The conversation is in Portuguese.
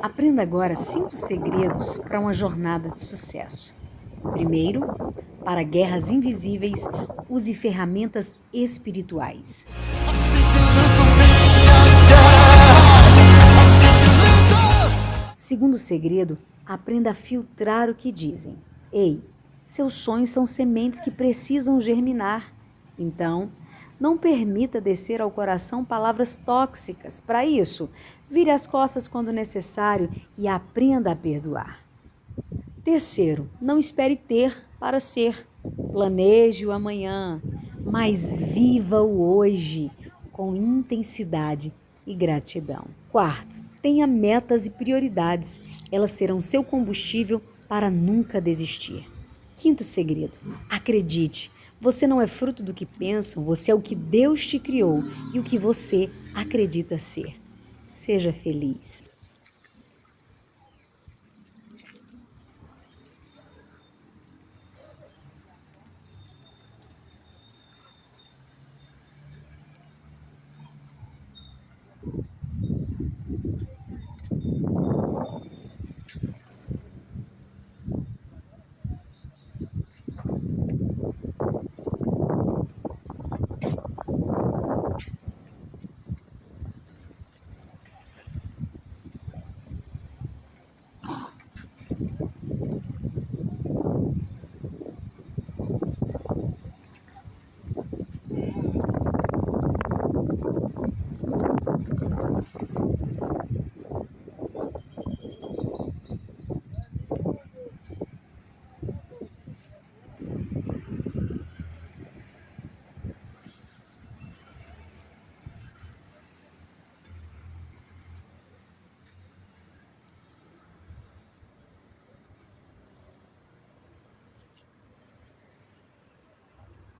Aprenda agora 5 segredos para uma jornada de sucesso. Primeiro, para guerras invisíveis, use ferramentas espirituais. Segundo segredo, aprenda a filtrar o que dizem. Ei, seus sonhos são sementes que precisam germinar. Então, não permita descer ao coração palavras tóxicas. Para isso, vire as costas quando necessário e aprenda a perdoar. Terceiro, não espere ter para ser. Planeje o amanhã, mas viva o hoje com intensidade e gratidão. Quarto, tenha metas e prioridades. Elas serão seu combustível para nunca desistir. Quinto segredo, acredite. Você não é fruto do que pensam, você é o que Deus te criou e o que você acredita ser. Seja feliz.